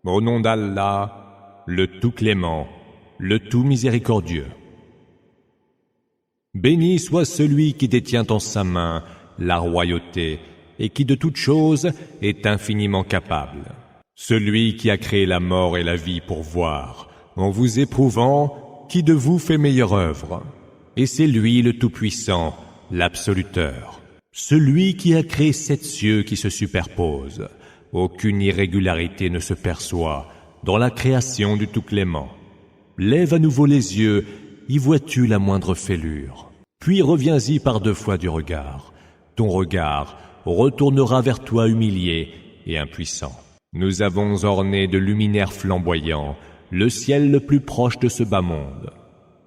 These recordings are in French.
Au nom d'Allah, le tout clément, le tout miséricordieux. Béni soit celui qui détient en sa main la royauté et qui de toute chose est infiniment capable. Celui qui a créé la mort et la vie pour voir, en vous éprouvant, qui de vous fait meilleure œuvre. Et c'est lui le Tout-Puissant, l'Absoluteur. Celui qui a créé 7 cieux qui se superposent. Aucune irrégularité ne se perçoit dans la création du Tout-Clément. Lève à nouveau les yeux, y vois-tu la moindre fêlure? Puis reviens-y par 2 fois du regard. Ton regard retournera vers toi humilié et impuissant. Nous avons orné de luminaires flamboyants le ciel le plus proche de ce bas monde.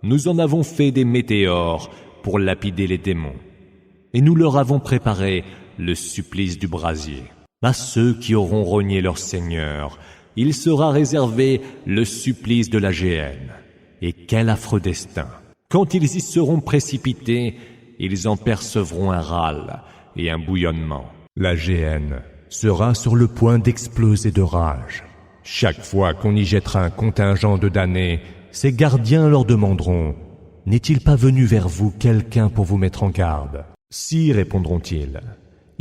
Nous en avons fait des météores pour lapider les démons. Et nous leur avons préparé le supplice du brasier. À ceux qui auront renié leur Seigneur, il sera réservé le supplice de la géhenne. Et quel affreux destin! Quand ils y seront précipités, ils en percevront un râle et un bouillonnement. La géhenne sera sur le point d'exploser de rage. Chaque fois qu'on y jettera un contingent de damnés, ses gardiens leur demanderont « N'est-il pas venu vers vous quelqu'un pour vous mettre en garde ?» « Si, répondront-ils,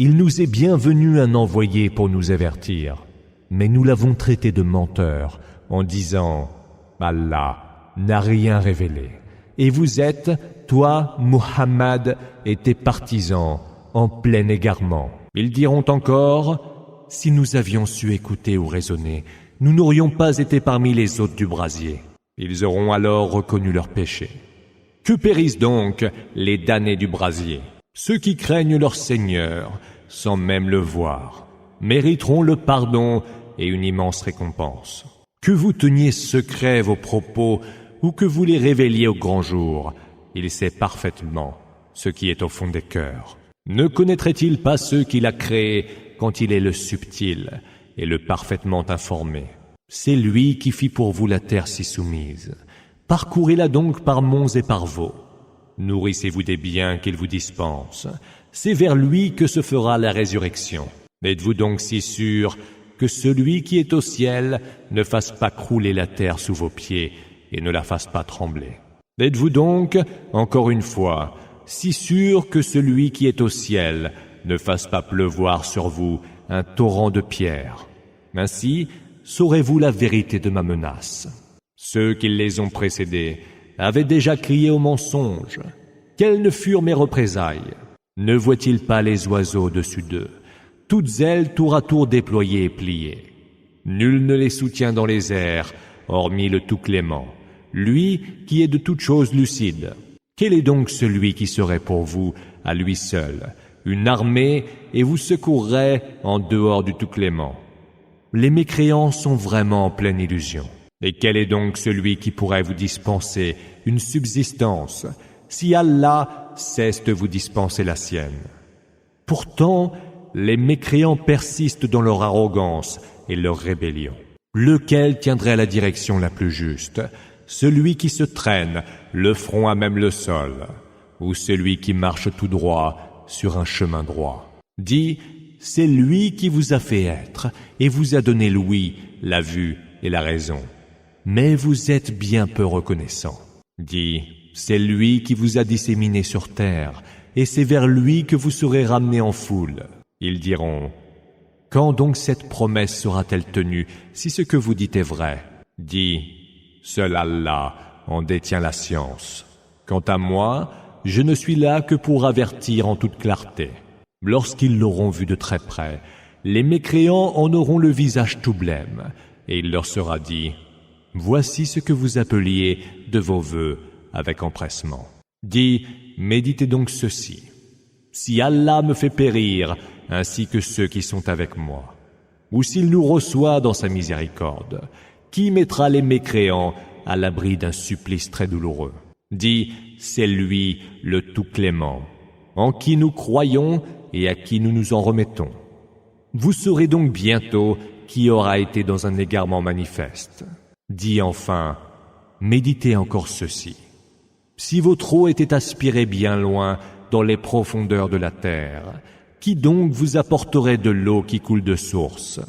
il nous est bien venu un envoyé pour nous avertir, mais nous l'avons traité de menteur en disant « Allah n'a rien révélé. » Et vous êtes, toi, Muhammad, et tes partisans, en plein égarement. Ils diront encore « Si nous avions su écouter ou raisonner, nous n'aurions pas été parmi les hôtes du brasier. » Ils auront alors reconnu leur péché. Que périssent donc les damnés du brasier? Ceux qui craignent leur Seigneur, sans même le voir, mériteront le pardon et une immense récompense. Que vous teniez secret vos propos ou que vous les révéliez au grand jour, il sait parfaitement ce qui est au fond des cœurs. Ne connaîtrait-il pas ceux qu'il a créés quand il est le subtil et le parfaitement informé? C'est lui qui fit pour vous la terre si soumise. Parcourez-la donc par monts et par vaux. Nourrissez-vous des biens qu'il vous dispense. C'est vers lui que se fera la résurrection. Êtes-vous donc si sûr que celui qui est au ciel ne fasse pas crouler la terre sous vos pieds et ne la fasse pas trembler? Êtes-vous donc, encore une fois, si sûr que celui qui est au ciel ne fasse pas pleuvoir sur vous un torrent de pierres? Ainsi, saurez-vous la vérité de ma menace. Ceux qui les ont précédés avaient déjà crié au mensonge. Quelles ne furent mes représailles? Ne voient-ils pas les oiseaux au-dessus d'eux, toutes ailes tour à tour déployées et pliées? Nul ne les soutient dans les airs, hormis le Tout-Clément, lui qui est de toutes choses lucide. Quel est donc celui qui serait pour vous, à lui seul, une armée et vous secourrait en dehors du Tout-Clément? Les mécréants sont vraiment en pleine illusion. Et quel est donc celui qui pourrait vous dispenser une subsistance si Allah cesse de vous dispenser la sienne? Pourtant, les mécréants persistent dans leur arrogance et leur rébellion. Lequel tiendrait la direction la plus juste? Celui qui se traîne, le front à même le sol, ou celui qui marche tout droit sur un chemin droit? Dis, c'est lui qui vous a fait être et vous a donné l'ouïe, la vue et la raison. Mais vous êtes bien peu reconnaissant. Dis, c'est lui qui vous a disséminé sur terre, et c'est vers lui que vous serez ramenés en foule. Ils diront, quand donc cette promesse sera-t-elle tenue, si ce que vous dites est vrai? Dis, seul Allah en détient la science. Quant à moi, je ne suis là que pour avertir en toute clarté. Lorsqu'ils l'auront vu de très près, les mécréants en auront le visage tout blême, et il leur sera dit, voici ce que vous appeliez de vos vœux avec empressement. Dis, méditez donc ceci. Si Allah me fait périr, ainsi que ceux qui sont avec moi, ou s'il nous reçoit dans sa miséricorde, qui mettra les mécréants à l'abri d'un supplice très douloureux? Dis, c'est lui le Tout-Clément, en qui nous croyons et à qui nous nous en remettons. Vous saurez donc bientôt qui aura été dans un égarement manifeste. Dis enfin, méditez encore ceci. Si votre eau était aspirée bien loin dans les profondeurs de la terre, qui donc vous apporterait de l'eau qui coule de source?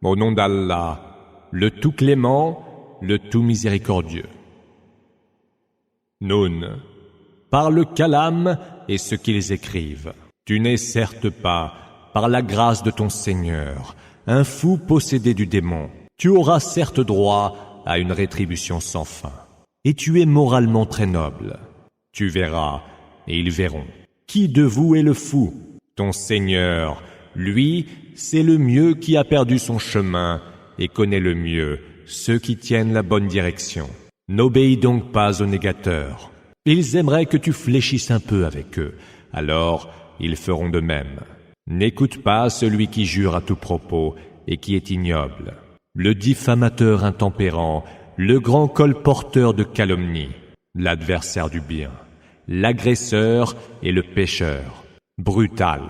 Au nom d'Allah, le tout clément, le tout miséricordieux. Nun, par le calame et ce qu'ils écrivent. Tu n'es certes pas, par la grâce de ton Seigneur, un fou possédé du démon. Tu auras certes droit à une rétribution sans fin. Et tu es moralement très noble. Tu verras, et ils verront. Qui de vous est le fou? Ton Seigneur, lui, c'est le mieux qui a perdu son chemin et connaît le mieux ceux qui tiennent la bonne direction. N'obéis donc pas aux négateurs. Ils aimeraient que tu fléchisses un peu avec eux, alors ils feront de même. N'écoute pas celui qui jure à tout propos et qui est ignoble, le diffamateur intempérant, le grand colporteur de calomnie, l'adversaire du bien, l'agresseur et le pécheur, brutal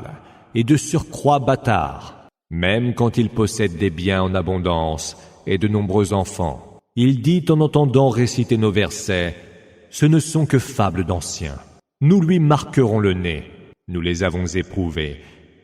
et de surcroît bâtard. Même quand il possède des biens en abondance et de nombreux enfants, il dit en entendant réciter nos versets: ce ne sont que fables d'anciens. Nous lui marquerons le nez. Nous les avons éprouvés,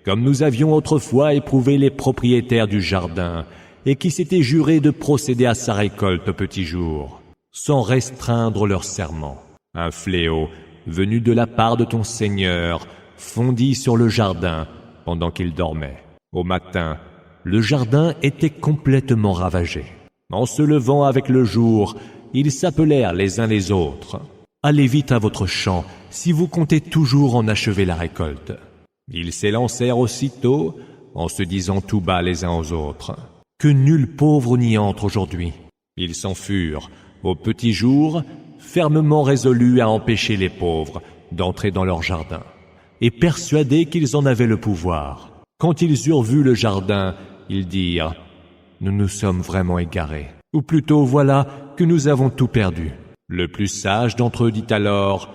comme nous avions autrefois éprouvé les propriétaires du jardin, et qui s'étaient jurés de procéder à sa récolte au petit jour, sans restreindre leur serment. Un fléau, venu de la part de ton Seigneur, fondit sur le jardin pendant qu'il dormait. Au matin, le jardin était complètement ravagé. En se levant avec le jour, ils s'appelèrent les uns les autres: allez vite à votre champ, si vous comptez toujours en achever la récolte. Ils s'élancèrent aussitôt, en se disant tout bas les uns aux autres: que nul pauvre n'y entre aujourd'hui. Ils s'en furent, au petit jour, fermement résolus à empêcher les pauvres d'entrer dans leur jardin, et persuadés qu'ils en avaient le pouvoir. Quand ils eurent vu le jardin, ils dirent: nous nous sommes vraiment égarés. Ou plutôt, voilà que nous avons tout perdu. Le plus sage d'entre eux dit alors: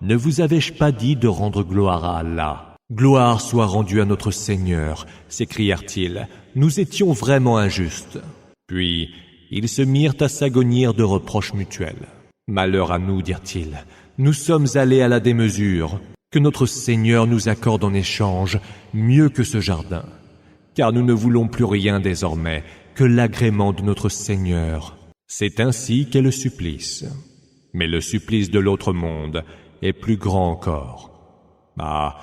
ne vous avais-je pas dit de rendre gloire à Allah? Gloire soit rendue à notre Seigneur, s'écrièrent-ils. Nous étions vraiment injustes. Puis, ils se mirent à s'agonir de reproches mutuels. Malheur à nous, dirent-ils. Nous sommes allés à la démesure. Que notre Seigneur nous accorde en échange mieux que ce jardin. Car nous ne voulons plus rien désormais que l'agrément de notre Seigneur. C'est ainsi qu'est le supplice. Mais le supplice de l'autre monde est plus grand encore. Ah,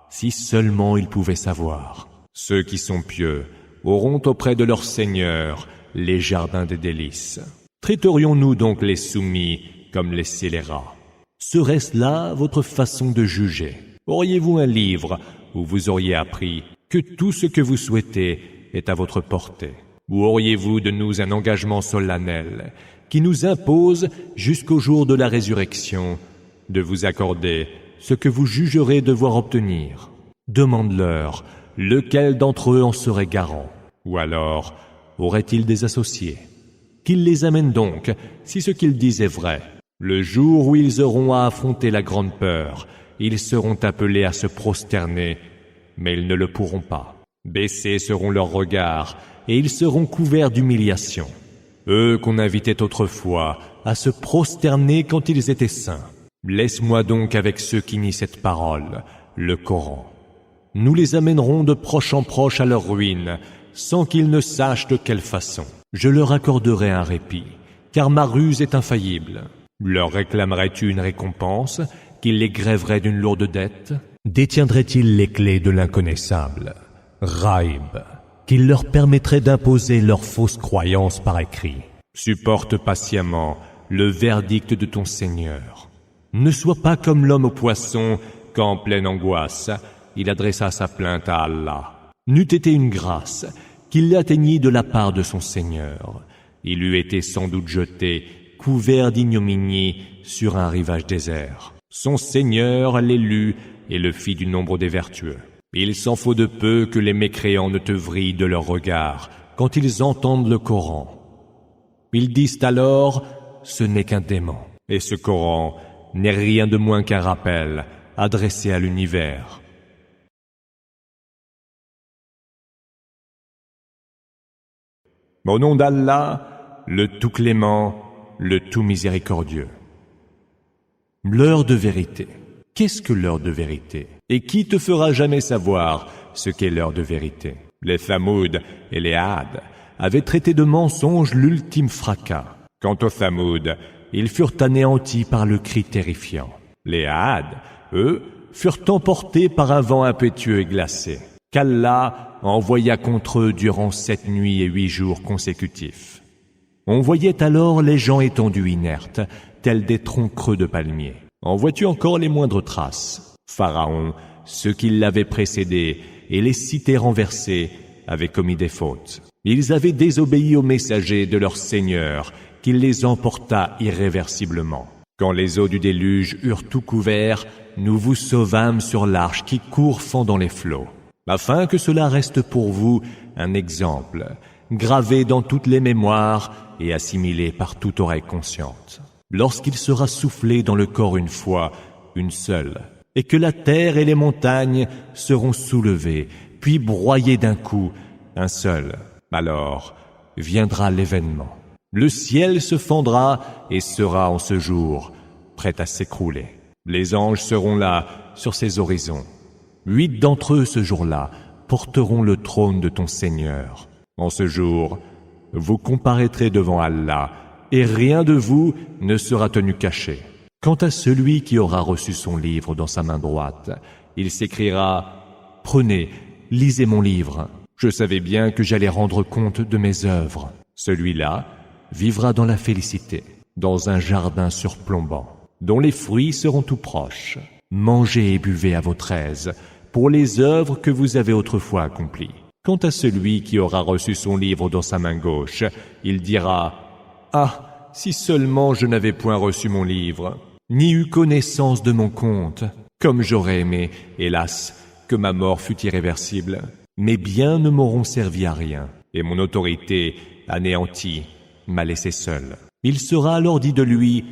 si seulement ils pouvaient savoir. Ceux qui sont pieux auront auprès de leur Seigneur les jardins des délices. Traiterions-nous donc les soumis comme les scélérats? Serait-ce là votre façon de juger? Auriez-vous un livre où vous auriez appris que tout ce que vous souhaitez est à votre portée? Ou auriez-vous de nous un engagement solennel qui nous impose jusqu'au jour de la résurrection de vous accorder ce que vous jugerez devoir obtenir? Demande-leur lequel d'entre eux en serait garant. Ou alors auraient-ils des associés? Qu'ils les amènent donc, si ce qu'ils disent est vrai. Le jour où ils auront à affronter la grande peur, ils seront appelés à se prosterner, mais ils ne le pourront pas. Baissés seront leurs regards, et ils seront couverts d'humiliation. Eux qu'on invitait autrefois à se prosterner quand ils étaient saints. Laisse-moi donc avec ceux qui nient cette parole, le Coran. Nous les amènerons de proche en proche à leur ruine, sans qu'ils ne sachent de quelle façon. Je leur accorderai un répit, car ma ruse est infaillible. Leur réclamerais-tu une récompense, qu'ils les grèveraient d'une lourde dette? Détiendraient-ils les clés de l'inconnaissable, Raïb, qu'il leur permettrait d'imposer leurs fausses croyances par écrit? Supporte patiemment le verdict de ton Seigneur. Ne sois pas comme l'homme au poisson, qu'en pleine angoisse, il adressa sa plainte à Allah. N'eût été une grâce qu'il l'atteignît de la part de son Seigneur. Il eût été sans doute jeté, couvert d'ignominie, sur un rivage désert. Son Seigneur l'élut et le fit du nombre des vertueux. Il s'en faut de peu que les mécréants ne te vrillent de leur regard quand ils entendent le Coran. Ils disent alors: ce n'est qu'un démon. Et ce Coran n'est rien de moins qu'un rappel adressé à l'univers. Au nom d'Allah, le tout clément, le tout miséricordieux. L'heure de vérité. Qu'est-ce que l'heure de vérité? Et qui te fera jamais savoir ce qu'est l'heure de vérité? Les Thamoud et les Had avait traité de mensonge l'ultime fracas. Quant aux Thamoud, ils furent anéantis par le cri terrifiant. Les Aad, eux, furent emportés par un vent impétueux et glacé, qu'Allah envoya contre eux durant 7 nuits et 8 jours consécutifs. On voyait alors les gens étendus inertes, tels des troncs creux de palmiers. En vois-tu encore les moindres traces? Pharaon, ceux qui l'avaient précédé, et les cités renversées avaient commis des fautes. Ils avaient désobéi aux messagers de leur Seigneur, qui les emporta irréversiblement. Quand les eaux du déluge eurent tout couvert, nous vous sauvâmes sur l'arche qui court fendant les flots, afin que cela reste pour vous un exemple, gravé dans toutes les mémoires et assimilé par toute oreille consciente. Lorsqu'il sera soufflé dans le corps une fois, une seule, et que la terre et les montagnes seront soulevées, puis broyées d'un coup, un seul, alors viendra l'événement. Le ciel se fendra et sera en ce jour prêt à s'écrouler. Les anges seront là sur ces horizons. 8 d'entre eux ce jour-là porteront le trône de ton Seigneur. En ce jour, vous comparaîtrez devant Allah et rien de vous ne sera tenu caché. Quant à celui qui aura reçu son livre dans sa main droite, il s'écriera « Prenez, lisez mon livre. Je savais bien que j'allais rendre compte de mes œuvres. » Celui-là vivra dans la félicité, dans un jardin surplombant, dont les fruits seront tout proches. Mangez et buvez à votre aise pour les œuvres que vous avez autrefois accomplies. Quant à celui qui aura reçu son livre dans sa main gauche, il dira « Ah, si seulement je n'avais point reçu mon livre, ni eu connaissance de mon compte, comme j'aurais aimé, hélas, que ma mort fût irréversible. Mes biens ne m'auront servi à rien, et mon autorité, anéantie, m'a laissé seul. Il sera alors dit de lui,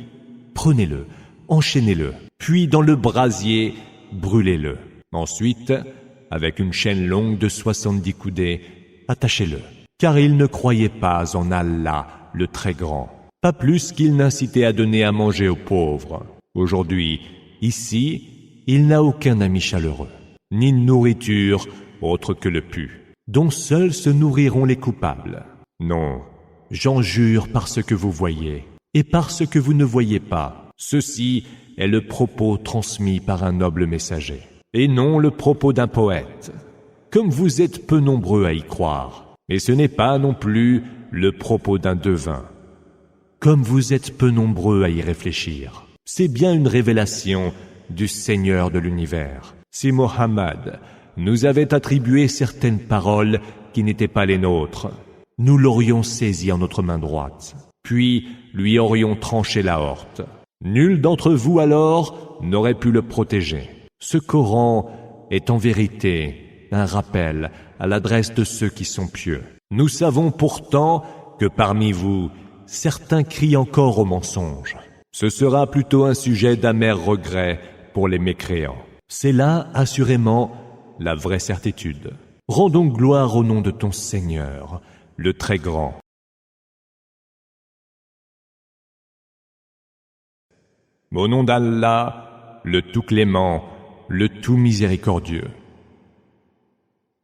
prenez-le, enchaînez-le, puis dans le brasier, brûlez-le. Ensuite, avec une chaîne longue de 70 coudées, attachez-le, car il ne croyait pas en Allah, le très grand, pas plus qu'il n'incitait à donner à manger aux pauvres. Aujourd'hui, ici, il n'a aucun ami chaleureux, ni nourriture autre que le pu, dont seuls se nourriront les coupables. Non, j'en jure par ce que vous voyez et par ce que vous ne voyez pas. Ceci est le propos transmis par un noble messager, et non le propos d'un poète, comme vous êtes peu nombreux à y croire. Et ce n'est pas non plus le propos d'un devin, comme vous êtes peu nombreux à y réfléchir. C'est bien une révélation du Seigneur de l'univers. Si Mohammed nous avait attribué certaines paroles qui n'étaient pas les nôtres, nous l'aurions saisi en notre main droite, puis lui aurions tranché la horte. Nul d'entre vous alors n'aurait pu le protéger. Ce Coran est en vérité un rappel à l'adresse de ceux qui sont pieux. Nous savons pourtant que parmi vous, certains crient encore au mensonge. Ce sera plutôt un sujet d'amer regret pour les mécréants. C'est là, assurément, la vraie certitude. Rendons gloire au nom de ton Seigneur, le très grand. Au nom d'Allah, le tout clément, le tout miséricordieux.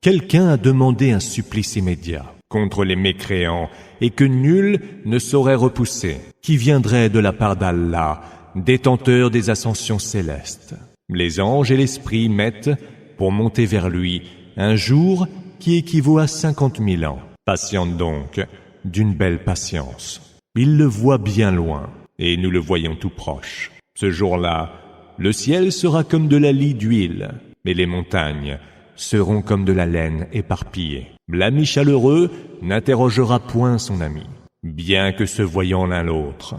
Quelqu'un a demandé un supplice immédiat contre les mécréants et que nul ne saurait repousser, qui viendrait de la part d'Allah, détenteur des ascensions célestes. Les anges et l'esprit mettent, pour monter vers lui, un jour qui équivaut à 50 000 ans. Patiente donc, d'une belle patience. Il le voit bien loin, et nous le voyons tout proche. Ce jour-là, le ciel sera comme de la lie d'huile, et les montagnes seront comme de la laine éparpillée. L'ami chaleureux n'interrogera point son ami, bien que se voyant l'un l'autre.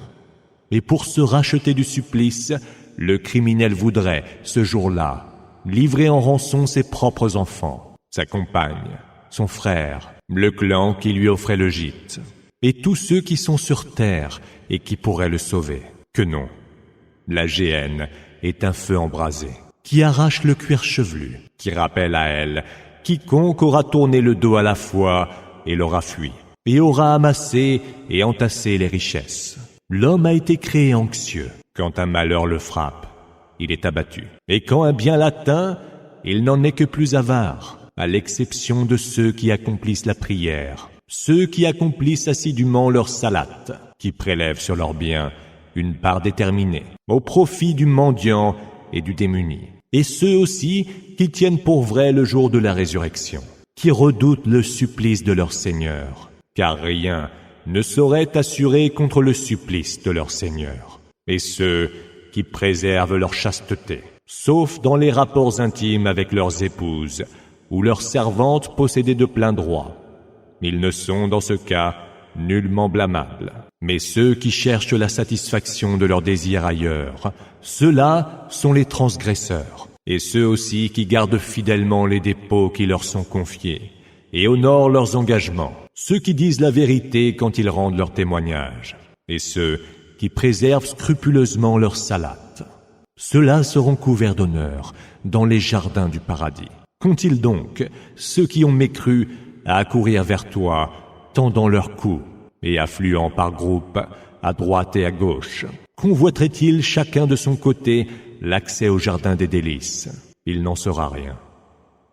Et pour se racheter du supplice, le criminel voudrait, ce jour-là, livrer en rançon ses propres enfants, sa compagne, son frère, le clan qui lui offrait le gîte, et tous ceux qui sont sur terre et qui pourraient le sauver. Que non, la géhenne est un feu embrasé, qui arrache le cuir chevelu, qui rappelle à elle quiconque aura tourné le dos à la foi et l'aura fui, et aura amassé et entassé les richesses. L'homme a été créé anxieux. Quand un malheur le frappe, il est abattu. Et quand un bien l'atteint, il n'en est que plus avare, à l'exception de ceux qui accomplissent la prière ceux qui accomplissent assidûment leur salat, qui prélèvent sur leurs biens une part déterminée, au profit du mendiant et du démuni, et ceux aussi qui tiennent pour vrai le jour de la résurrection, qui redoutent le supplice de leur Seigneur, car rien ne saurait assurer contre le supplice de leur Seigneur, et ceux qui préservent leur chasteté, sauf dans les rapports intimes avec leurs épouses ou leurs servantes possédées de plein droit. Ils ne sont dans ce cas nullement blâmables. Mais ceux qui cherchent la satisfaction de leurs désirs ailleurs, ceux-là sont les transgresseurs, et ceux aussi qui gardent fidèlement les dépôts qui leur sont confiés, et honorent leurs engagements, ceux qui disent la vérité quand ils rendent leur témoignage, et ceux qui préservent scrupuleusement leur salat. Ceux-là seront couverts d'honneur dans les jardins du paradis. Qu'ont-ils donc, ceux qui ont mécru, à accourir vers toi, tendant leurs coups et affluant par groupes à droite et à gauche? Convoiteraient-ils chacun de son côté l'accès au jardin des délices? Il n'en sera rien.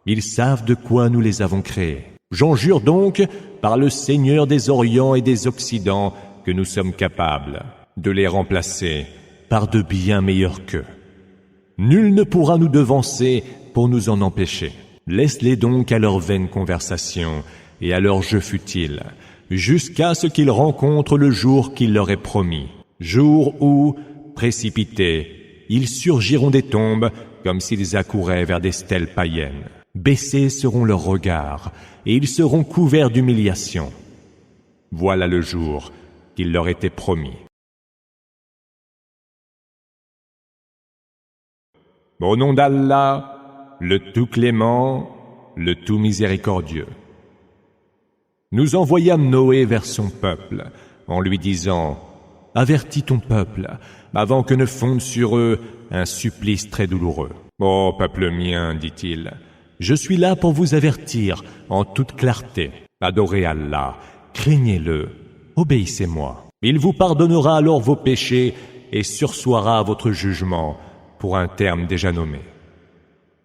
Ils savent de quoi nous les avons créés. J'en jure donc par le Seigneur des Orients et des Occidents que nous sommes capables de les remplacer par de bien meilleurs qu'eux. Nul ne pourra nous devancer pour nous en empêcher. Laisse-les donc à leur vaine conversation et à leur jeu futile, jusqu'à ce qu'ils rencontrent le jour qu'il leur est promis, jour où, précipités, ils surgiront des tombes comme s'ils accouraient vers des stèles païennes. Baissés seront leurs regards, et ils seront couverts d'humiliation. Voilà le jour qu'il leur était promis. Au nom d'Allah, le tout clément, le tout miséricordieux. Nous envoyâmes Noé vers son peuple, en lui disant « Avertis ton peuple, avant que ne fonde sur eux un supplice très douloureux. »« Ô peuple mien, dit-il, je suis là pour vous avertir en toute clarté. Adorez Allah, craignez-le, obéissez-moi. Il vous pardonnera alors vos péchés et sursoira votre jugement pour un terme déjà nommé.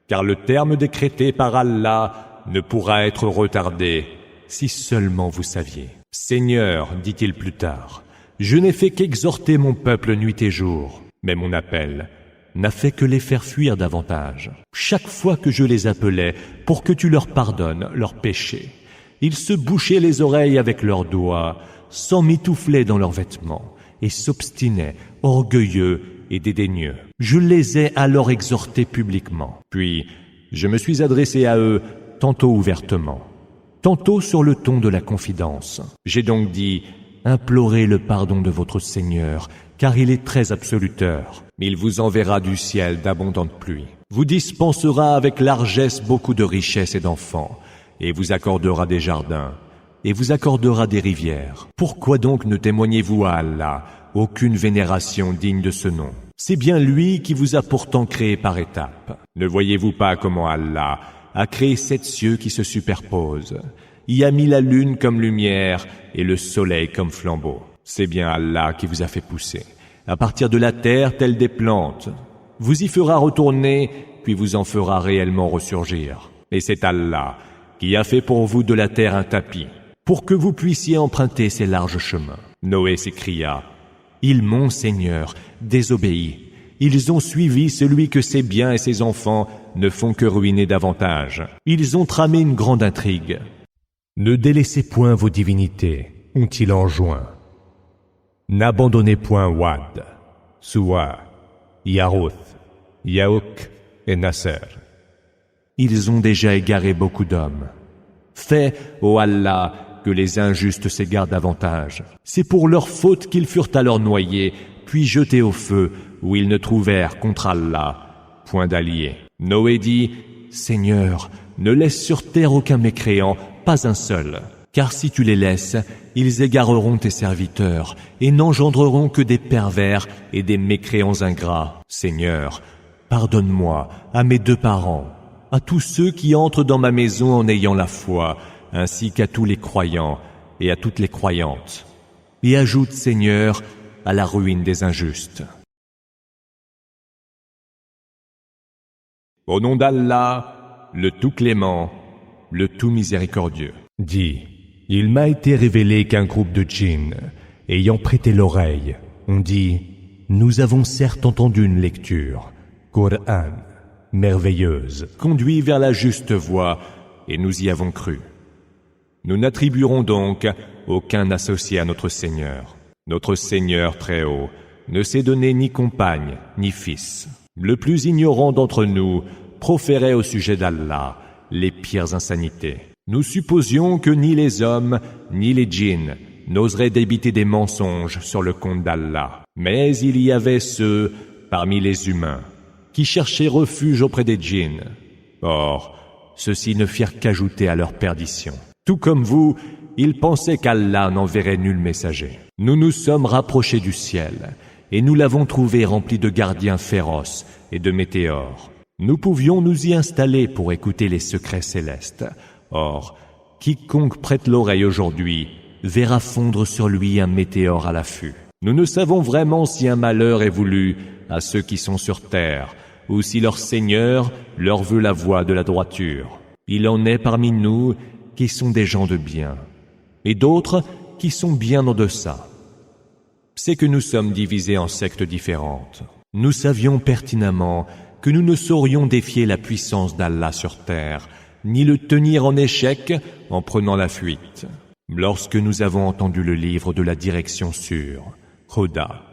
Car le terme décrété par Allah ne pourra être retardé si seulement vous saviez. Seigneur, dit-il plus tard, je n'ai fait qu'exhorter mon peuple nuit et jour, mais mon appel n'a fait que les faire fuir davantage. Chaque fois que je les appelais pour que tu leur pardonnes leurs péchés, ils se bouchaient les oreilles avec leurs doigts, s'emmitouflaient dans leurs vêtements et s'obstinaient, orgueilleux et dédaigneux. Je les ai alors exhortés publiquement. Puis, je me suis adressé à eux tantôt ouvertement, tantôt sur le ton de la confidence. J'ai donc dit, implorez le pardon de votre Seigneur, car il est très absoluteur. Il vous enverra du ciel d'abondantes pluies, vous dispensera avec largesse beaucoup de richesses et d'enfants, et vous accordera des jardins, et vous accordera des rivières. Pourquoi donc ne témoignez-vous à Allah aucune vénération digne de ce nom? C'est bien lui qui vous a pourtant créé par étapes. Ne voyez-vous pas comment Allah a créé 7 cieux qui se superposent, y a mis la lune comme lumière et le soleil comme flambeau? C'est bien Allah qui vous a fait pousser à partir de la terre telles des plantes. Vous y fera retourner, puis vous en fera réellement ressurgir. Et c'est Allah qui a fait pour vous de la terre un tapis, pour que vous puissiez emprunter ces larges chemins. Noé s'écria, « Ils m'ont, Seigneur, désobéi. Ils ont suivi celui que ses biens et ses enfants ne font que ruiner davantage. Ils ont tramé une grande intrigue. Ne délaissez point vos divinités, ont-ils enjoint. N'abandonnez point Wad, Suwa, Yarouth, Yaouk et Nasser. Ils ont déjà égaré beaucoup d'hommes. Fais, ô Allah, que les injustes s'égarent davantage. C'est pour leur faute qu'ils furent alors noyés, puis jetés au feu, où ils ne trouvèrent contre Allah point d'alliés. Noé dit, Seigneur, ne laisse sur terre aucun mécréant, pas un seul. Car si tu les laisses, ils égareront tes serviteurs et n'engendreront que des pervers et des mécréants ingrats. Seigneur, pardonne-moi à mes 2 parents, à tous ceux qui entrent dans ma maison en ayant la foi, ainsi qu'à tous les croyants et à toutes les croyantes. Et ajoute, Seigneur, à la ruine des injustes. Au nom d'Allah, le tout clément, le tout miséricordieux. Dis, Il m'a été révélé qu'un groupe de djinns, ayant prêté l'oreille, ont dit « Nous avons certes entendu une lecture, Qur'an, merveilleuse, conduit vers la juste voie, et nous y avons cru. Nous n'attribuerons donc aucun associé à notre Seigneur. Notre Seigneur très haut ne s'est donné ni compagne, ni fils. Le plus ignorant d'entre nous proférait au sujet d'Allah les pires insanités. Nous supposions que ni les hommes, ni les djinns n'oseraient débiter des mensonges sur le compte d'Allah. Mais il y avait ceux, parmi les humains, qui cherchaient refuge auprès des djinns. Or, ceux-ci ne firent qu'ajouter à leur perdition. Tout comme vous, ils pensaient qu'Allah n'enverrait nul messager. Nous nous sommes rapprochés du ciel, et nous l'avons trouvé rempli de gardiens féroces et de météores. Nous pouvions nous y installer pour écouter les secrets célestes. Or, quiconque prête l'oreille aujourd'hui verra fondre sur lui un météore à l'affût. Nous ne savons vraiment si un malheur est voulu à ceux qui sont sur terre, ou si leur Seigneur leur veut la voie de la droiture. Il en est parmi nous qui sont des gens de bien, et d'autres qui sont bien en deçà. C'est que nous sommes divisés en sectes différentes. Nous savions pertinemment que nous ne saurions défier la puissance d'Allah sur terre, ni le tenir en échec en prenant la fuite. Lorsque nous avons entendu le livre de la direction sûre, Huda,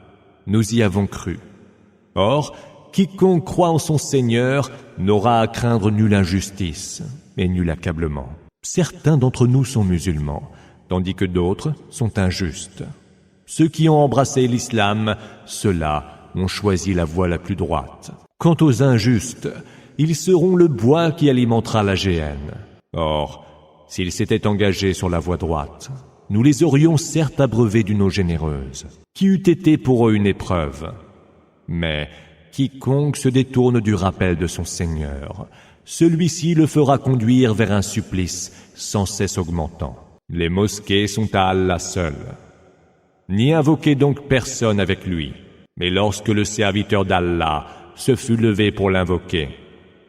nous y avons cru. Or, quiconque croit en son Seigneur n'aura à craindre nulle injustice et nul accablement. Certains d'entre nous sont musulmans, tandis que d'autres sont injustes. Ceux qui ont embrassé l'islam, ceux-là ont choisi la voie la plus droite. Quant aux injustes, ils seront le bois qui alimentera la géhenne. Or, s'ils s'étaient engagés sur la voie droite, nous les aurions certes abreuvés d'une eau généreuse, qui eût été pour eux une épreuve. Mais quiconque se détourne du rappel de son Seigneur, celui-ci le fera conduire vers un supplice sans cesse augmentant. Les mosquées sont à Allah seul. N'y invoquez donc personne avec lui. Mais lorsque le serviteur d'Allah se fut levé pour l'invoquer,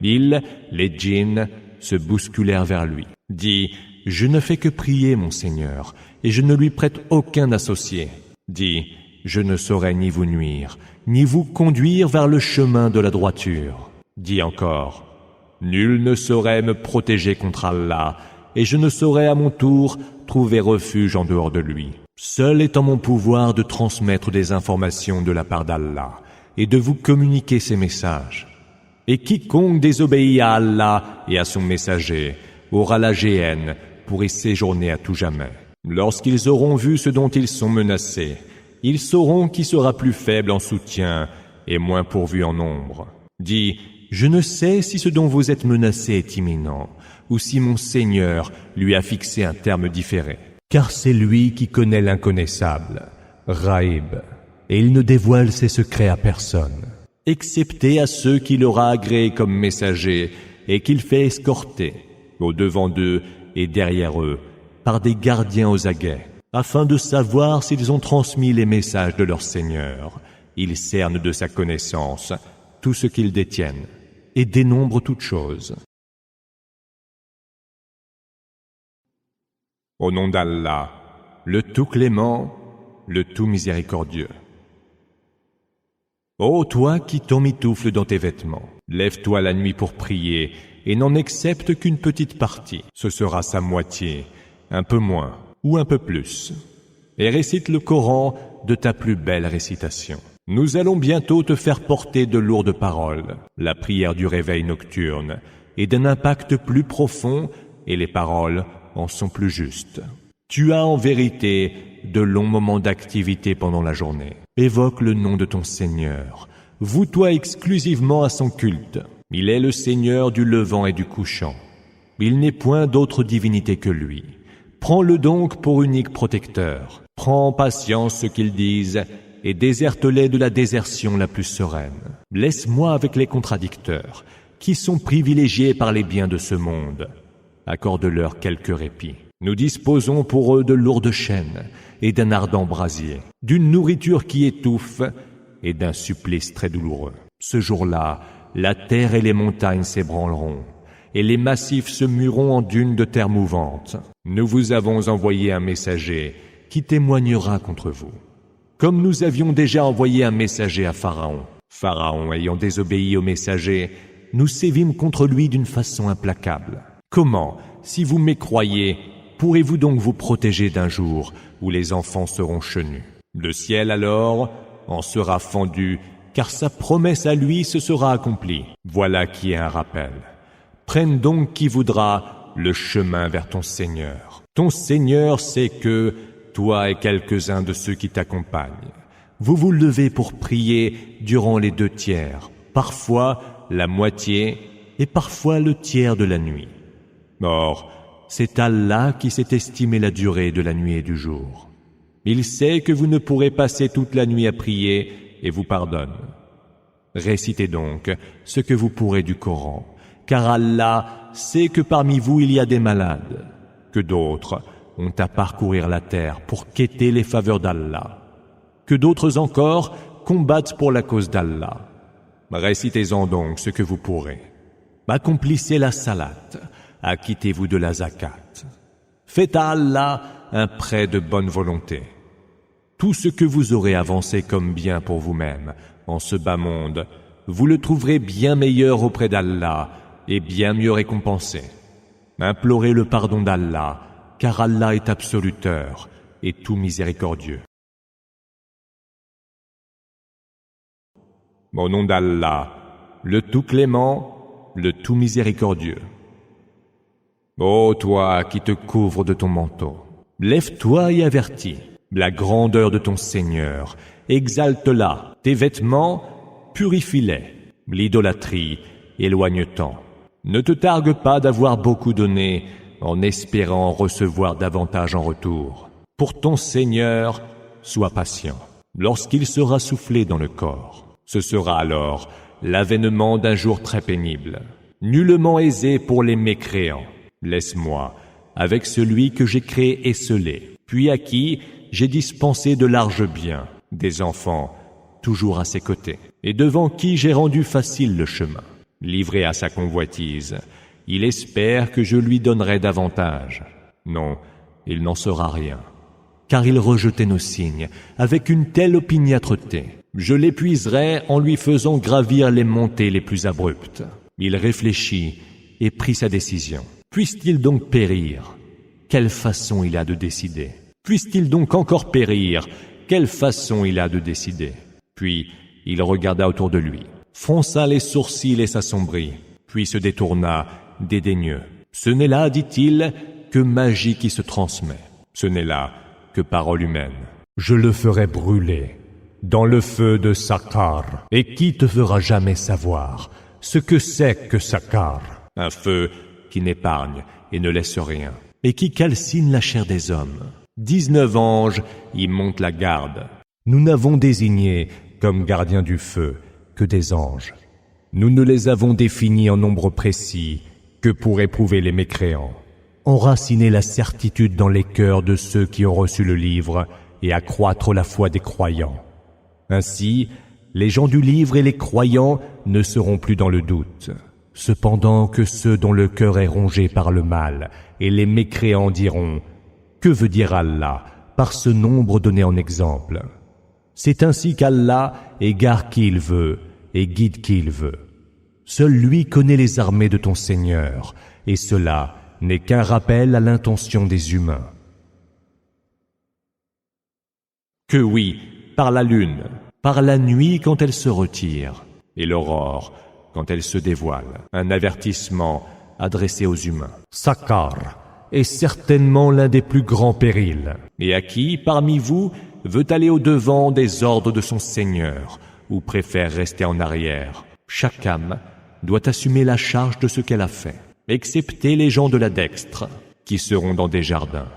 ils, les djinns, se bousculèrent vers lui. Dit, « Je ne fais que prier mon Seigneur, et je ne lui prête aucun associé. » Dit, « Je ne saurais ni vous nuire, ni vous conduire vers le chemin de la droiture. » Dit encore, « Nul ne saurait me protéger contre Allah, et je ne saurais à mon tour trouver refuge en dehors de lui. Seul est en mon pouvoir de transmettre des informations de la part d'Allah, et de vous communiquer ses messages. Et quiconque désobéit à Allah et à son messager aura la géhenne pour y séjourner à tout jamais. Lorsqu'ils auront vu ce dont ils sont menacés, ils sauront qui sera plus faible en soutien et moins pourvu en nombre. Dis, je ne sais si ce dont vous êtes menacé est imminent, ou si mon Seigneur lui a fixé un terme différé. Car c'est lui qui connaît l'inconnaissable, Ghaib, et il ne dévoile ses secrets à personne, excepté à ceux qu'il aura agréés comme messagers et qu'il fait escorter, au-devant d'eux et derrière eux, par des gardiens aux aguets, afin de savoir s'ils ont transmis les messages de leur Seigneur. Il cerne de sa connaissance tout ce qu'ils détiennent et dénombre toutes choses. Au nom d'Allah, le tout clément, le tout miséricordieux. Ô toi qui t'emmitoufles dans tes vêtements, lève-toi la nuit pour prier et n'en accepte qu'une petite partie. Ce sera sa moitié, un peu moins ou un peu plus. Et récite le Coran de ta plus belle récitation. Nous allons bientôt te faire porter de lourdes paroles, la prière du réveil nocturne, et d'un impact plus profond, et les paroles en sont plus justes. Tu as en vérité de longs moments d'activité pendant la journée. Évoque le nom de ton Seigneur. Voue-toi exclusivement à son culte. Il est le Seigneur du levant et du couchant. Il n'est point d'autre divinité que lui. Prends-le donc pour unique protecteur. Prends en patience ce qu'ils disent et déserte-les de la désertion la plus sereine. Laisse-moi avec les contradicteurs, qui sont privilégiés par les biens de ce monde. Accorde-leur quelque répit. Nous disposons pour eux de lourdes chaînes et d'un ardent brasier, d'une nourriture qui étouffe et d'un supplice très douloureux. Ce jour-là, la terre et les montagnes s'ébranleront, et les massifs se mueront en dunes de terre mouvante. Nous vous avons envoyé un messager qui témoignera contre vous. Comme nous avions déjà envoyé un messager à Pharaon. Pharaon ayant désobéi au messager, nous sévîmes contre lui d'une façon implacable. Comment, si vous mécroyez, pourrez-vous donc vous protéger d'un jour où les enfants seront chenus? Le ciel alors en sera fendu, car sa promesse à lui se sera accomplie. Voilà qui est un rappel. Prenne donc qui voudra le chemin vers ton Seigneur. Ton Seigneur sait que, toi et quelques-uns de ceux qui t'accompagnent, vous vous levez pour prier durant les 2 tiers, parfois la moitié et parfois le tiers de la nuit. Or, c'est Allah qui sait estimer la durée de la nuit et du jour. Il sait que vous ne pourrez passer toute la nuit à prier et vous pardonne. Récitez donc ce que vous pourrez du Coran, car Allah sait que parmi vous il y a des malades, que d'autres ont à parcourir la terre pour quêter les faveurs d'Allah, que d'autres encore combattent pour la cause d'Allah. Récitez-en donc ce que vous pourrez. Accomplissez la salat, acquittez-vous de la zakat. Faites à Allah un prêt de bonne volonté. Tout ce que vous aurez avancé comme bien pour vous-même en ce bas monde, vous le trouverez bien meilleur auprès d'Allah et bien mieux récompensé. Implorez le pardon d'Allah, car Allah est absoluteur et tout miséricordieux. Au nom d'Allah, le tout clément, le tout miséricordieux. Ô toi qui te couvres de ton manteau, lève-toi et avertis la grandeur de ton Seigneur, exalte-la, tes vêtements, purifie-les, l'idolâtrie, éloigne-t'en. Ne te targue pas d'avoir beaucoup donné en espérant recevoir davantage en retour. Pour ton Seigneur, sois patient. Lorsqu'il sera soufflé dans le corps, ce sera alors l'avènement d'un jour très pénible, nullement aisé pour les mécréants. Laisse-moi, avec celui que j'ai créé esselé, puis à qui j'ai dispensé de larges biens, des enfants, toujours à ses côtés, et devant qui j'ai rendu facile le chemin. Livré à sa convoitise, il espère que je lui donnerai davantage. Non, il n'en sera rien, car il rejetait nos signes avec une telle opiniâtreté. Je l'épuiserai en lui faisant gravir les montées les plus abruptes. Il réfléchit et prit sa décision. Puisse-t-il donc périr? Quelle façon il a de décider? Puisse-t-il donc encore périr? Quelle façon il a de décider? Puis il regarda autour de lui, fronça les sourcils et s'assombrit, puis se détourna, dédaigneux. Ce n'est là, dit-il, que magie qui se transmet. Ce n'est là que parole humaine. Je le ferai brûler dans le feu de Sakar. Et qui te fera jamais savoir ce que c'est que Sakar? Un feu qui n'épargne et ne laisse rien, et qui calcine la chair des hommes. 19 anges y montent la garde. Nous n'avons désigné comme gardiens du feu que des anges. Nous ne les avons définis en nombre précis que pour éprouver les mécréants, enraciner la certitude dans les cœurs de ceux qui ont reçu le livre et accroître la foi des croyants. Ainsi, les gens du livre et les croyants ne seront plus dans le doute. Cependant que ceux dont le cœur est rongé par le mal et les mécréants diront « Que veut dire Allah par ce nombre donné en exemple ?» C'est ainsi qu'Allah égare qui il veut et guide qui il veut. Seul lui connaît les armées de ton Seigneur, et cela n'est qu'un rappel à l'intention des humains. Que oui, par la lune, par la nuit quand elle se retire, et l'aurore quand elle se dévoile, un avertissement adressé aux humains. Sakar est certainement l'un des plus grands périls. Et à qui, parmi vous, veut aller au-devant des ordres de son Seigneur, ou préfère rester en arrière? Chaque âme doit assumer la charge de ce qu'elle a fait, excepté les gens de la dextre, qui seront dans des jardins,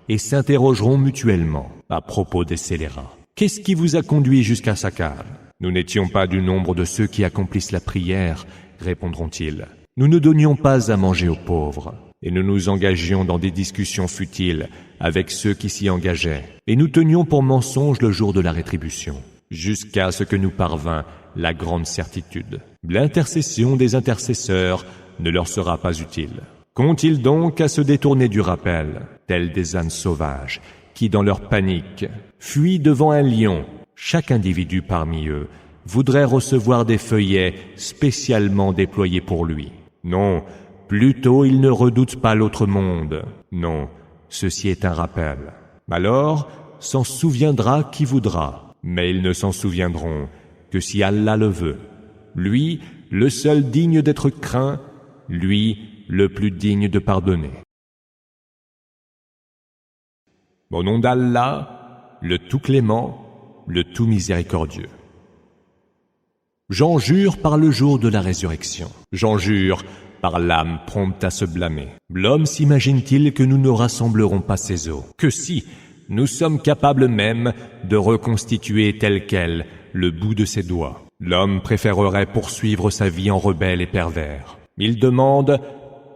et s'interrogeront mutuellement à propos des scélérats. Qu'est-ce qui vous a conduit jusqu'à Sakar? Nous n'étions pas du nombre de ceux qui accomplissent la prière, répondront-ils. Nous ne donnions pas à manger aux pauvres, et nous nous engagions dans des discussions futiles avec ceux qui s'y engageaient, et nous tenions pour mensonge le jour de la rétribution, jusqu'à ce que nous parvint la grande certitude. L'intercession des intercesseurs ne leur sera pas utile. Qu'ont-ils donc à se détourner du rappel, tels des ânes sauvages, qui, dans leur panique, fuient devant un lion? Chaque individu parmi eux voudrait recevoir des feuillets spécialement déployés pour lui. Non, plutôt il ne redoute pas l'autre monde. Non, ceci est un rappel. Alors, s'en souviendra qui voudra, mais ils ne s'en souviendront que si Allah le veut. Lui, le seul digne d'être craint, lui, le plus digne de pardonner. Au nom d'Allah, le tout clément, le tout miséricordieux. J'en jure par le jour de la résurrection. J'en jure par l'âme prompte à se blâmer. L'homme s'imagine-t-il que nous ne rassemblerons pas ses os? Que si, nous sommes capables même de reconstituer tel quel le bout de ses doigts. L'homme préférerait poursuivre sa vie en rebelle et pervers. Il demande: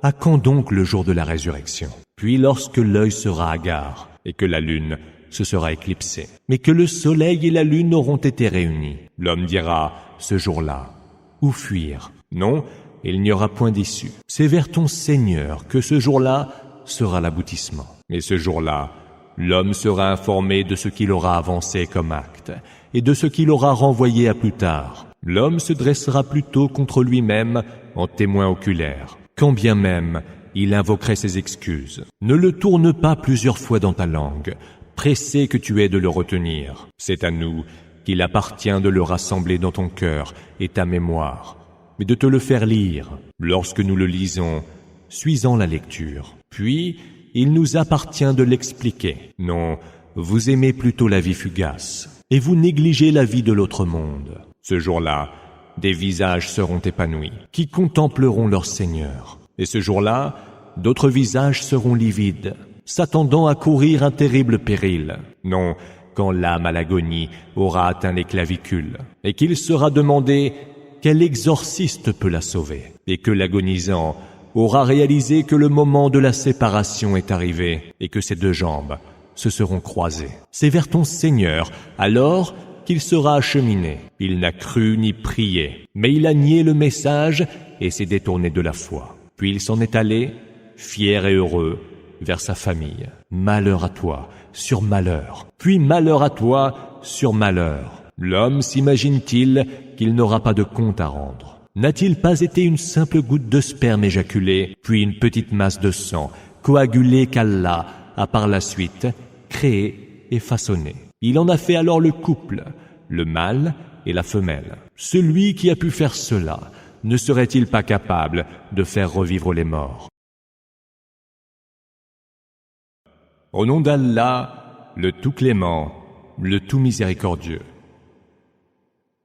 à quand donc le jour de la résurrection? Puis lorsque l'œil sera hagard et que la lune se sera éclipsée, mais que le soleil et la lune auront été réunis, l'homme dira ce jour-là: où fuir? Non, il n'y aura point d'issue. C'est vers ton Seigneur que ce jour-là sera l'aboutissement. Et ce jour-là, l'homme sera informé de ce qu'il aura avancé comme acte et de ce qu'il aura renvoyé à plus tard. L'homme se dressera plutôt contre lui-même en témoin oculaire, quand bien même il invoquerait ses excuses. Ne le tourne pas plusieurs fois dans ta langue, pressé que tu es de le retenir. C'est à nous qu'il appartient de le rassembler dans ton cœur et ta mémoire, mais de te le faire lire. Lorsque nous le lisons, suis-en la lecture. Puis, il nous appartient de l'expliquer. Non, vous aimez plutôt la vie fugace, et vous négligez la vie de l'autre monde. Ce jour-là, des visages seront épanouis, qui contempleront leur Seigneur. Et ce jour-là, d'autres visages seront livides, s'attendant à courir un terrible péril. Non, quand l'âme à l'agonie aura atteint les clavicules, et qu'il sera demandé quel exorciste peut la sauver, et que l'agonisant aura réalisé que le moment de la séparation est arrivé, et que ses deux jambes se seront croisées. C'est vers ton Seigneur, alors, qu'il sera acheminé. Il n'a cru ni prié, mais il a nié le message et s'est détourné de la foi. Puis il s'en est allé, fier et heureux, vers sa famille. Malheur à toi, sur malheur. Puis malheur à toi, sur malheur. L'homme s'imagine-t-il qu'il n'aura pas de compte à rendre? N'a-t-il pas été une simple goutte de sperme éjaculée, puis une petite masse de sang, coagulée qu'Allah a par la suite créée et façonnée? Il en a fait alors le couple, le mâle et la femelle. Celui qui a pu faire cela, ne serait-il pas capable de faire revivre les morts? Au nom d'Allah, le tout clément, le tout miséricordieux.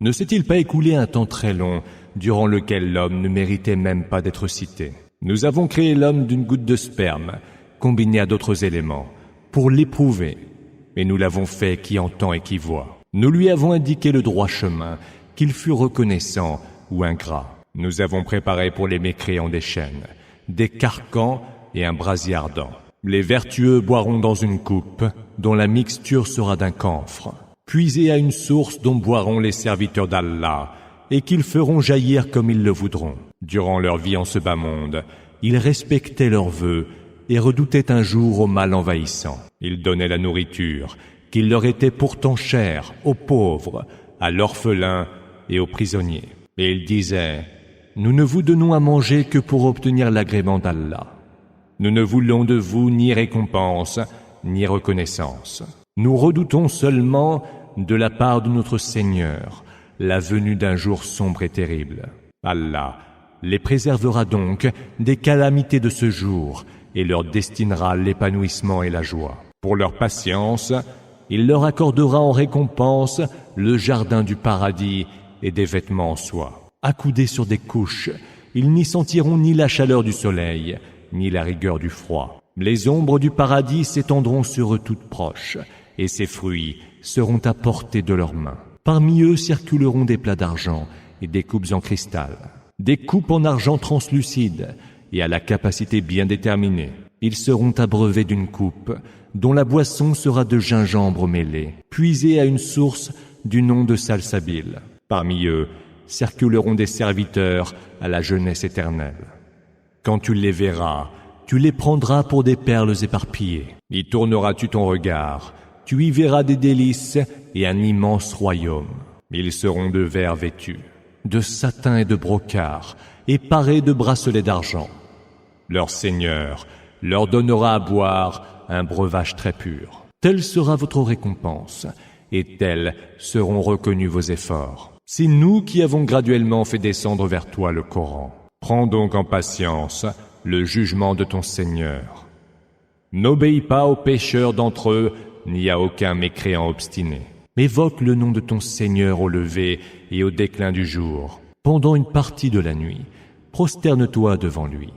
Ne s'est-il pas écoulé un temps très long, durant lequel l'homme ne méritait même pas d'être cité? Nous avons créé l'homme d'une goutte de sperme, combinée à d'autres éléments, pour l'éprouver, et nous l'avons fait qui entend et qui voit. Nous lui avons indiqué le droit chemin, qu'il fût reconnaissant ou ingrat. Nous avons préparé pour les mécréants des chaînes, des carcans et un brasier ardent. Les vertueux boiront dans une coupe, dont la mixture sera d'un camphre, puisée à une source dont boiront les serviteurs d'Allah, et qu'ils feront jaillir comme ils le voudront. Durant leur vie en ce bas monde, ils respectaient leurs vœux et redoutaient un jour au mal envahissant. Ils donnaient la nourriture, qui leur était pourtant chère, aux pauvres, à l'orphelin et aux prisonniers. Et ils disaient: nous ne vous donnons à manger que pour obtenir l'agrément d'Allah. Nous ne voulons de vous ni récompense, ni reconnaissance. Nous redoutons seulement, de la part de notre Seigneur, la venue d'un jour sombre et terrible. Allah les préservera donc des calamités de ce jour et leur destinera l'épanouissement et la joie. Pour leur patience, il leur accordera en récompense le jardin du paradis et des vêtements en soie. Accoudés sur des couches, ils n'y sentiront ni la chaleur du soleil, ni la rigueur du froid. Les ombres du paradis s'étendront sur eux toutes proches, et ses fruits seront à portée de leurs mains. Parmi eux circuleront des plats d'argent et des coupes en cristal, des coupes en argent translucide et à la capacité bien déterminée. Ils seront abreuvés d'une coupe dont la boisson sera de gingembre mêlé, puisée à une source du nom de salsabil. Parmi eux circuleront des serviteurs à la jeunesse éternelle. Quand tu les verras, tu les prendras pour des perles éparpillées. Y tourneras-tu ton regard, tu y verras des délices et un immense royaume. Ils seront de verre vêtus, de satin et de brocart, et parés de bracelets d'argent. Leur Seigneur leur donnera à boire un breuvage très pur. Telle sera votre récompense, et tels seront reconnus vos efforts. C'est nous qui avons graduellement fait descendre vers toi le Coran. Prends donc en patience le jugement de ton Seigneur. N'obéis pas aux pécheurs d'entre eux, ni à aucun mécréant obstiné. Évoque le nom de ton Seigneur au lever et au déclin du jour. Pendant une partie de la nuit, prosterne-toi devant lui,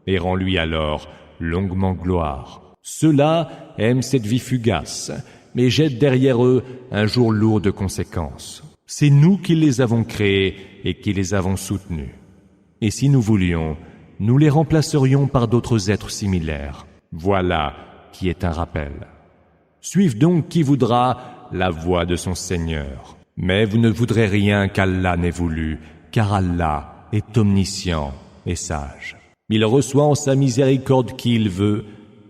et rends-lui alors longuement gloire. Ceux-là aiment cette vie fugace, mais jettent derrière eux un jour lourd de conséquences. C'est nous qui les avons créés et qui les avons soutenus. Et si nous voulions, nous les remplacerions par d'autres êtres similaires. Voilà qui est un rappel. Suive donc qui voudra la voie de son Seigneur. Mais vous ne voudrez rien qu'Allah n'ait voulu, car Allah est omniscient et sage. Il reçoit en sa miséricorde qui il veut,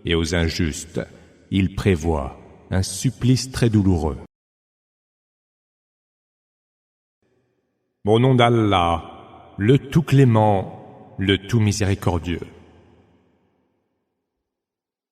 et aux injustes, il prévoit un supplice très douloureux. Au nom d'Allah, le tout clément, le tout miséricordieux.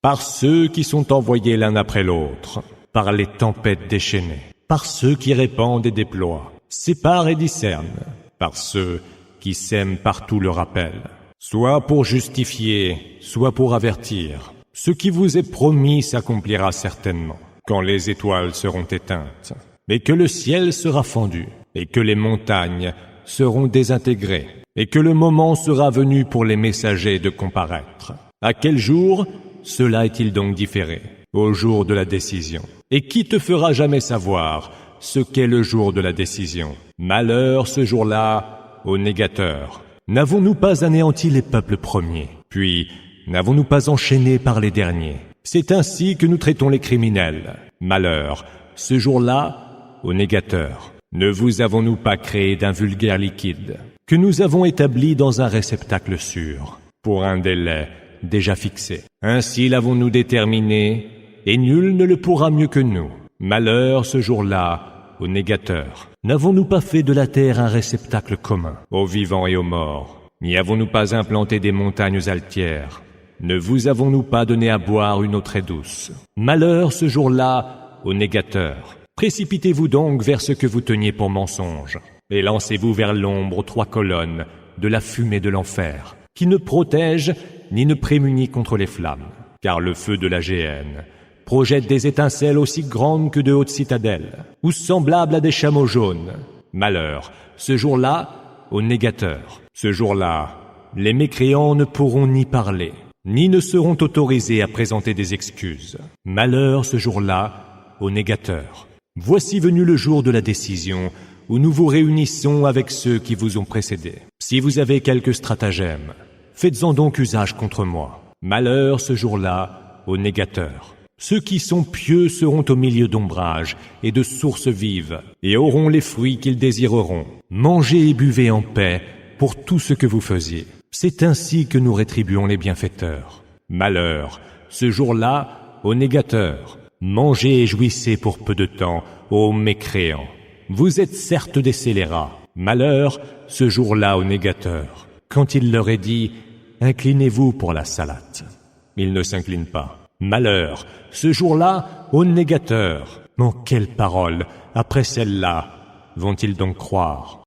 Par ceux qui sont envoyés l'un après l'autre, par les tempêtes déchaînées, par ceux qui répandent et déploient, séparent et discernent, par ceux qui sèment partout le rappel, soit pour justifier, soit pour avertir. Ce qui vous est promis s'accomplira certainement, quand les étoiles seront éteintes, et que le ciel sera fendu, et que les montagnes seront désintégrées, et que le moment sera venu pour les messagers de comparaître. À quel jour cela est-il donc différé? Au jour de la décision. Et qui te fera jamais savoir ce qu'est le jour de la décision? Malheur ce jour-là aux négateurs. N'avons-nous pas anéanti les peuples premiers? Puis, n'avons-nous pas enchaîné par les derniers? C'est ainsi que nous traitons les criminels. Malheur ce jour-là aux négateurs. Ne vous avons-nous pas créé d'un vulgaire liquide, que nous avons établi dans un réceptacle sûr, pour un délai déjà fixé? Ainsi l'avons-nous déterminé, et nul ne le pourra mieux que nous. Malheur ce jour-là aux négateurs. N'avons-nous pas fait de la terre un réceptacle commun, aux vivants et aux morts? N'y avons-nous pas implanté des montagnes altières? Ne vous avons-nous pas donné à boire une eau très douce? Malheur ce jour-là aux négateurs. Précipitez-vous donc vers ce que vous teniez pour mensonge, et lancez-vous vers l'ombre aux 3 colonnes de la fumée de l'enfer, qui ne protège ni ne prémunit contre les flammes, car le feu de la géhenne projette des étincelles aussi grandes que de hautes citadelles, ou semblables à des chameaux jaunes. Malheur ce jour-là aux négateurs. Ce jour-là, les mécréants ne pourront ni parler, ni ne seront autorisés à présenter des excuses. Malheur ce jour-là aux négateurs. Voici venu le jour de la décision, où nous vous réunissons avec ceux qui vous ont précédés. Si vous avez quelque stratagème, faites-en donc usage contre moi. Malheur ce jour-là aux négateurs. Ceux qui sont pieux seront au milieu d'ombrages et de sources vives, et auront les fruits qu'ils désireront. Mangez et buvez en paix pour tout ce que vous faisiez. C'est ainsi que nous rétribuons les bienfaiteurs. Malheur ce jour-là aux négateurs. Mangez et jouissez pour peu de temps, ô mécréants. Vous êtes certes des scélérats. Malheur ce jour-là aux négateurs. Quand il leur est dit « Inclinez-vous pour la salate », ils ne s'inclinent pas. Malheur ce jour-là aux négateurs. En quelles paroles, après celle-là, vont-ils donc croire?